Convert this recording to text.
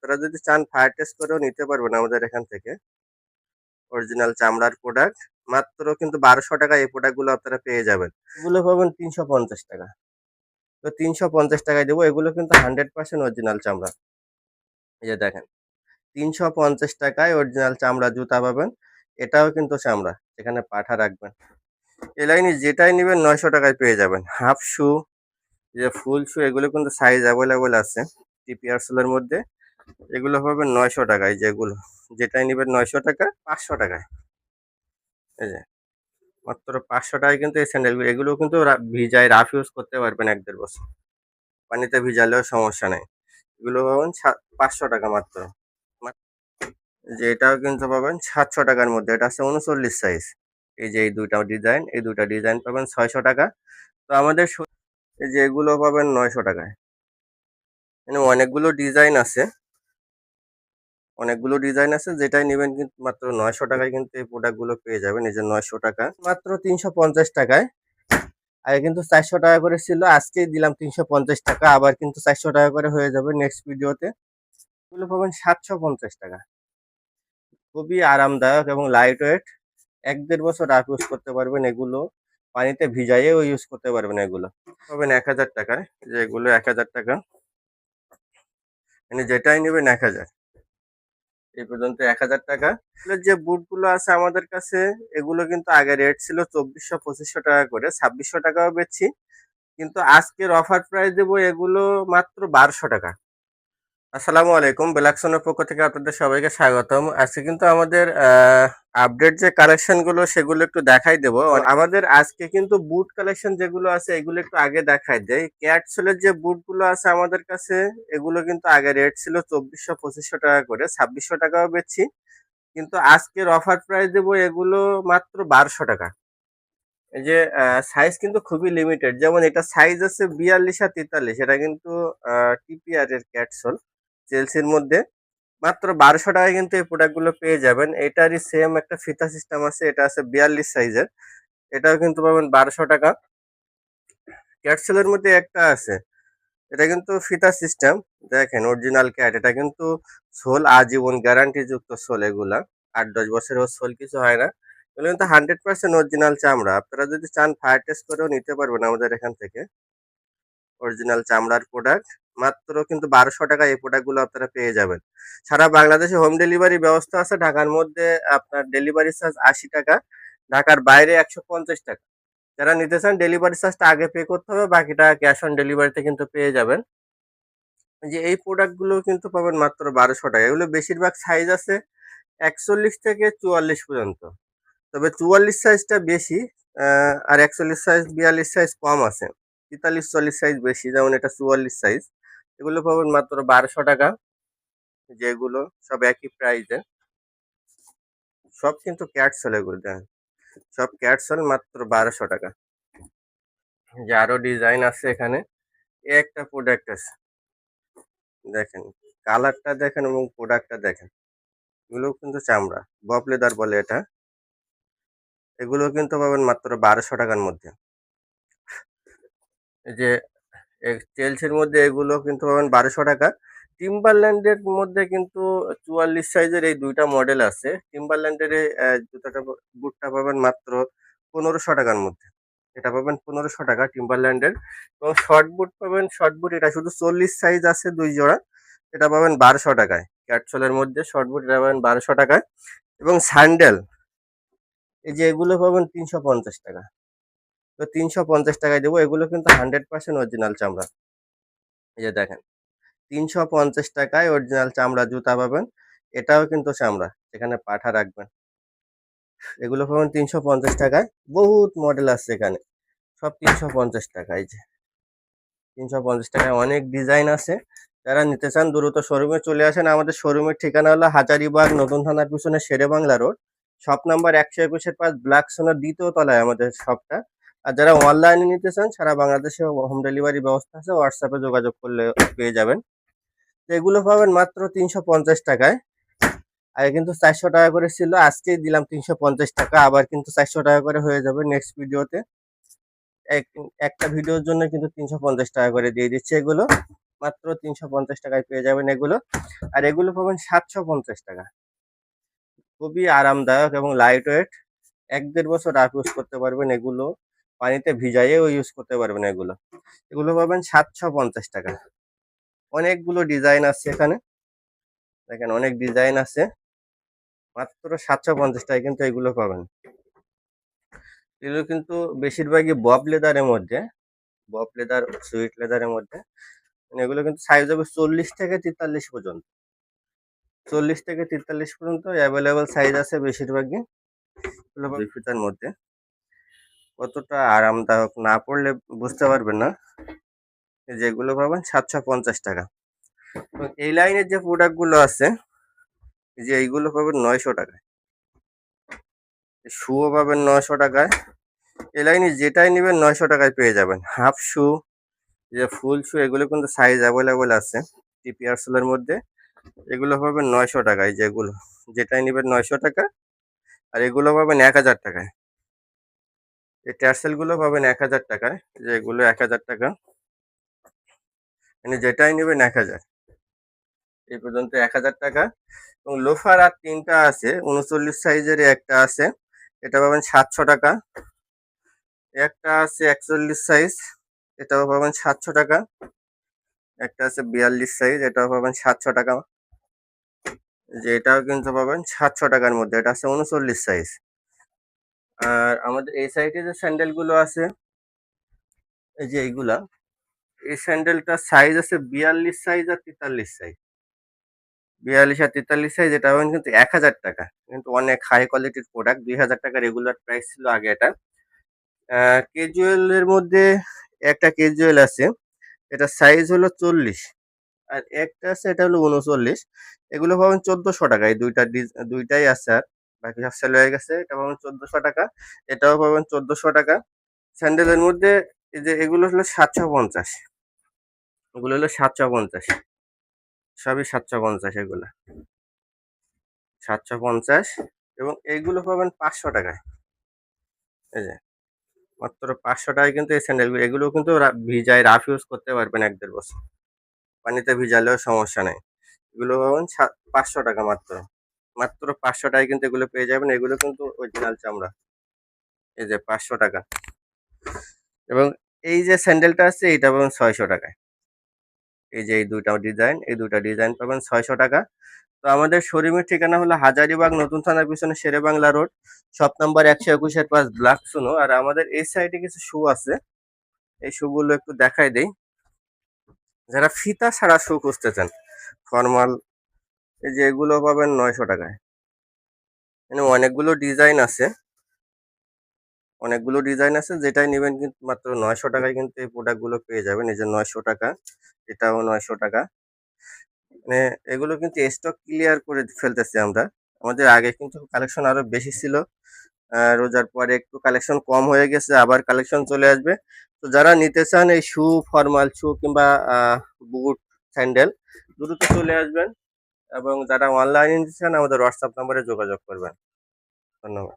আপনারা যদি চান ফায়ার টেস্ট করেও নিতে পারবেন আমাদের এখান থেকে। অরিজিনাল চামড়ার প্রোডাক্ট। মাত্র কিন্তু ১২০০ টাকায় এই প্রোডাক্টগুলো আপনারা পেয়ে যাবেন। এগুলো পাবেন ৳৩৫০। তো ৳৩৫০ দেবো। এগুলো কিন্তু 100% অরিজিনাল চামড়া। এই যে দেখেন, ৳৩৫০ অরিজিনাল চামড়া জুতা পাবেন। এটাও কিন্তু চামড়া, এখানে পাঠা রাখবেন। এ লাইনে যেটাই নিবেন ৳৯০০ পেয়ে যাবেন। হাফ শু, যে ফুল শু, এগুলো কিন্তু সাইজ এভেইলেবল আছে টিপিআর সোলের মধ্যে। এগুলো পাবেন ৳৯০০ যেগুলো। যেটাই নিবেন ৳৯০০, ৳৫০০। এই যে মাত্র ৳৫০০ কিন্তু এই স্যান্ডেলগুলো। এগুলো কিন্তু ভিজায় রাফ ইউজ করতে পারবেন ১-১.৫ বছর। পানিতে ভিজালেও সমস্যা নাই। এগুলো পাবেন ৳৫০০ মাত্র। যে এটাও কিন্তু পাবেন ৳৭০০ র মধ্যে। এটা আছে ৩৯ সাইজ। এই যে এই ২টা ডিজাইন পাবেন ৳৬০০। তো আমাদের এই যে এগুলো পাবেন ৳৯০০। মানে অনেকগুলো ডিজাইন আছে, যেটাই নিবেন কিন্তু মাত্র ৳৯০০ কিন্তু এই প্রোডাক্ট গুলো পেয়ে যাবেন। এই যে ৳৯০০ মাত্র ৳৩৫০। আগে কিন্তু ৳৪০০ করে ছিল, আজকেই দিলাম ৳৩৫০। আবার কিন্তু ৳৪০০ করে হয়ে যাবে নেক্সট ভিডিওতে। এগুলো পাবেন ৳৭৫০। খুবই আরামদায়ক এবং লাইট ওয়েট। ১-১.৫ বছর রাফ ইউজ করতে পারবেন এগুলো। পানিতে ভিজাইয়েও ইউজ করতে পারবেন এগুলো। পাবেন ৳১০০০। যে এগুলো ৳১০০০। মানে যেটাই নিবেন ১০০০। এই পর্যন্ত ৳১০০০। এগুলোর যে বুটগুলো আছে আমাদের কাছে, এগুলো কিন্তু আগে রেট ছিল ৳২৪০০-২৫০০ করে, ৳২৬০০ বেচছি। কিন্তু আজকের অফার প্রাইস দেবো এগুলো মাত্র ৳১২০০। আসসালামু আলাইকুম। বেলাকসনের পক্ষ থেকে আপনাদের সবাইকে স্বাগতম। আজকে কিন্তু আমাদের আপডেট যে কালেকশন গুলো সেগুলো একটু দেখাই দেবো। আমাদের আজকে কিন্তু বুট কালেকশন যেগুলো আছে এগুলো একটু আগে দেখাই দেই। ক্যাটসোলের যে বুট গুলো আছে আমাদের কাছে, এগুলো কিন্তু আগে রেট ছিল ৳২৪০০-২৫০০ করে, ৳২৬০০ বেচছি। কিন্তু আজকের অফার প্রাইস দেবো এগুলো মাত্র ৳১২০০। এই যে সাইজ কিন্তু খুবই লিমিটেড। যেমন এটা সাইজ আছে ৪২ আর ৪৩। এটা কিন্তু টিপিআর এর ক্যাটসোল, চেলসির মধ্যে। মাত্র ৳১২০০ কিন্তু এই প্রোডাক্ট গুলো পেয়ে যাবেন। এটারই সেম একটা ফিতা সিস্টেম আছে। এটা আছে ৪২ সাইজের। এটাও কিন্তু পাবেন ৳১২০০। ক্যাটসেলের মধ্যে একটা আছে। এটা কিন্তু ফিতা সিস্টেম। দেখেন অরিজিনাল ক্যাট। এটা কিন্তু সোল আজীবন গ্যারান্টি যুক্ত সোল এগুলা। ৮-১০ বছরেও সোল কিছু হয় না। এগুলো কিন্তু 100% অরিজিনাল চামড়া। আপনারা যদি চান ফায়ার টেস্ট করেও নিতে পারবেন আমাদের এখান থেকে। অরিজিনাল চামড়ার প্রোডাক্ট। মাত্র কিন্তু ৳১২০০ এই প্রোডাক্ট গুলো আপনারা পেয়ে যাবেন। সারা বাংলাদেশে হোম ডেলিভারি ব্যবস্থা আছে। ঢাকার মধ্যে আপনার ডেলিভারি চার্জ ৳৮০। ঢাকার বাইরে ৳১৫০। যারা নিতে চান ডেলিভারি চার্জটা আগে পে করতে হবে, বাকিটা ক্যাশ অন ডেলিভারিতে কিন্তু পেয়ে যাবেন। যে এই প্রোডাক্ট গুলো কিন্তু পাবেন মাত্র ৳১২০০। এগুলো বেশিরভাগ সাইজ আছে ৪১ থেকে ৪৪ পর্যন্ত। তবে ৪৪ সাইজটা বেশি, আর ৪১ সাইজ, ৪২ সাইজ কম আছে। ৪৩-৪৪ সাইজ বেশি, যেমন এটা ৪৪ সাইজ। এগুলো পাবেন মাত্র ৳১২০০। যেগুলো সব একই প্রাইসে। সব কিন্তু ক্যাটসল এগুলো দেখেন। সব ক্যাটসল মাত্র ৳১২০০। যে আরো ডিজাইন আছে এখানে। একটা প্রোডাক্ট আছে। দেখেন, কালারটা দেখেন এবং প্রোডাক্টটা দেখেন। এগুলোও কিন্তু চামড়া। বব লেদার বলে এটা। এগুলো কিন্তু পাবেন মাত্র ৳১২০০ র মধ্যে। এই যে চেলসির মধ্যে এগুলো কিন্তু পাবেন ৳১২০০। টিম্বারল্যান্ডের মধ্যে কিন্তু ৪৪ সাইজের এই ২ টা মডেল আছে। টিম্বারল্যান্ডের এই জুতাটা বুটটা পাবেন মাত্র ৳১৫০০ র মধ্যে। এটা পাবেন ৳১৫০০ টিম্বারল্যান্ডের। এবং শর্ট বুট পাবেন, শর্ট বুট এটা শুধু ৪০ সাইজ আছে ২ জোড়া। এটা পাবেন ৳১২০০। ক্যাটসলের মধ্যে শর্ট বুট, এটা পাবেন ৳১২০০। এবং স্যান্ডেল, এই যে এগুলো পাবেন ৳৩৫০। তো ৳৩৫০ দেবো। এগুলো কিন্তু 100% অরিজিনাল চামড়া। এই যে দেখেন, ৳৩৫০ অরিজিনাল চামড়া জুতা পাবেন। এটাও কিন্তু চামড়া, এখানে পাঠা রাখবেন। এগুলো পাবেন ৳৩৫০। বহুত মডেল আছে এখানে। সব ৳৩৫০। এই যে ৳৩৫০ অনেক ডিজাইন আছে। যারা নিতে চান দ্রুত শোরুমে চলে আসেন। আমাদের শোরুমের ঠিকানা হলো হাজারীবাগ নতুন থানার পিছনে শেরেবাংলা রোড। শপ নাম্বার ১২১ এর পাশ, ব্ল্যাকসোনার ২য় তলায় আমাদের শপটা। আর যারা অনলাইনে নিতে চান সারা বাংলাদেশে হোম ডেলিভারি ব্যবস্থা আছে। হোয়াটসঅ্যাপে যোগাযোগ করলে পেয়ে যাবেন। তো এগুলো পাবেন মাত্র ৳৩৫০। আগে কিন্তু ৳৪০০ করে ছিল, আজকেই দিলাম ৳৩৫০। আবার কিন্তু ৳৪০০ করে হয়ে যাবে নেক্সট ভিডিওতে। এক একটা ভিডিওর জন্য কিন্তু ৳৩৫০ করে দিয়ে দিচ্ছি এগুলো। মাত্র 350 টাকায় পেয়ে যাবেন এগুলো। আর এগুলো পাবেন 750 টাকা। খুবই আরামদায়ক এবং লাইট ওয়েট। 1-1.5 বছর রাফ ইউজ করতে পারবেন এগুলো। পানিতে ভিজাইয়েও ইউজ করতে পারবেন এগুলো। এগুলো পাবেন 750 টাকা। অনেকগুলো ডিজাইন আছে এখানে। দেখেন অনেক ডিজাইন আছে। মাত্র 750 টাকায় কিন্তু এগুলো পাবেন। এগুলো কিন্তু বেশিরভাগই বব লেদারের মধ্যে, বব লেদার, সুইট লেদারের মধ্যে। মানে এগুলো কিন্তু সাইজ হবে 40 থেকে 43 পর্যন্ত। 40 থেকে 43 পর্যন্ত অ্যাভেলেবল সাইজ আছে বেশিরভাগই। এগুলো 2 ফিতার মধ্যে। কতটা আরামদায়ক না পড়লে বুঝতে পারবেন না। যেগুলো পাবেন 750 টাকা। এবং এই লাইনের যে প্রোডাক্টগুলো আছে, যে এইগুলো পাবেন 900 টাকায়। শুও পাবেন 900 টাকায়। এই লাইনে যেটাই নেবেন 900 টাকায় পেয়ে যাবেন। হাফ শু, যে ফুল শু, এগুলো কিন্তু সাইজ অ্যাভেলেবল আছে টিপিআর সোলের মধ্যে। এগুলো পাবেন 900 টাকায়। যেগুলো যেটাই নেবেন 900 টাকা। আর এগুলো পাবেন 1000 টাকায়। এই টার্সেল গুলো পাবেন 1000 টাকায়। যে এগুলো 1000 টাকা। মানে যেটাই নেবেন 1000। এই পর্যন্ত 1000 টাকা। এবং লোফার আর 3টা আছে, 39 সাইজের একটা আছে, এটা পাবেন 700 টাকা। একটা আছে 41 সাইজ, এটাও পাবেন 700 টাকা। একটা আছে 42 সাইজ, এটাও পাবেন 700 টাকা। যে এটাও কিন্তু পাবেন 700 টাকার মধ্যে, এটা আছে 39 সাইজ। আর আমাদের এই সাইডে যে স্যান্ডেল গুলো আছে, এই যে এইগুলা, এই স্যান্ডেলটা সাইজ আছে 42 সাইজ আর 43 সাইজ। 42 আর 43 সাইজ, এটা পাবেন কিন্তু 1000 টাকা। কিন্তু অনেক হাই কোয়ালিটির প্রোডাক্ট। 2000 টাকা রেগুলার প্রাইস ছিল আগে এটা। ক্যাজুয়াল এর মধ্যে একটা ক্যাজুয়াল আছে, এটা সাইজ হলো 40। আর একটা আছে, এটা হলো 39। এগুলো পাবেন 1400 টাকা। এই দুইটাই আছে। আর বাকি সব সেল হয়ে গেছে। এটা পাবেন 1400 টাকা। এটাও পাবেন 1400 টাকা। স্যান্ডেলের মধ্যে এই যে এগুলো হলো 750। এগুলো হলো 750। সবই 750 এগুলো। 750। এবং এইগুলো পাবেন 500 টাকায়। এই যে মাত্র 500 টাকায় কিন্তু এই স্যান্ডেলগুলো। এগুলো কিন্তু ভিজায় রাফ ইউজ করতে পারবেন 1-1.5 বছর। পানিতে ভিজালেও সমস্যা নাই। এগুলো পাবেন 500 টাকা মাত্র। মাত্র 500 টাকায় কিন্তু এগুলো পেয়ে যাবেন। এগুলো কিন্তু অরিজিনাল চামড়া। এই যে 500 টাকা। এবং এই যে স্যান্ডেলটা আছে, এটা পাবেন 600 টাকায়। এই যে এই দুটা ডিজাইন পাবেন 600 টাকা। তো আমাদের শোরুমের ঠিকানা হলো হাজারীবাগ নতুন থানার পিছনে শেরেবাংলা রোড, শপ নাম্বার 121-এর পাশ, ব্ল্যাক সুনো। আর আমাদের এই সাইডে কিছু শু আছে, এই শু গুলো একটু দেখাই দেই। যারা ফিতা ছাড়া শু খুঁজতেছেন, ফর্মাল, এই যে এগুলো পাবেন 900 টাকায়। মানে অনেকগুলো ডিজাইন আছে, যেটাই নেবেন কিন্তু মাত্র 900 টাকায় কিন্তু এই প্রোডাক্ট গুলো পেয়ে যাবেন। এই যে 900 টাকা, এটাও 900 টাকা। মানে এগুলো কিন্তু স্টক ক্লিয়ার করে ফেলতেছি আমরা। আমাদের আগে কিন্তু কালেকশন আরো বেশি ছিল। রোজার পরে একটু কালেকশন কম হয়ে গেছে, আবার কালেকশন চলে আসবে। তো যারা নিতে চান এই শু, ফর্মাল শু কিংবা বুট, স্যান্ডেল, দ্রুত চলে আসবেন। এবং যারা অনলাইনে নিতে চান আমাদের হোয়াটসঅ্যাপ নম্বরে যোগাযোগ করবেন। ধন্যবাদ।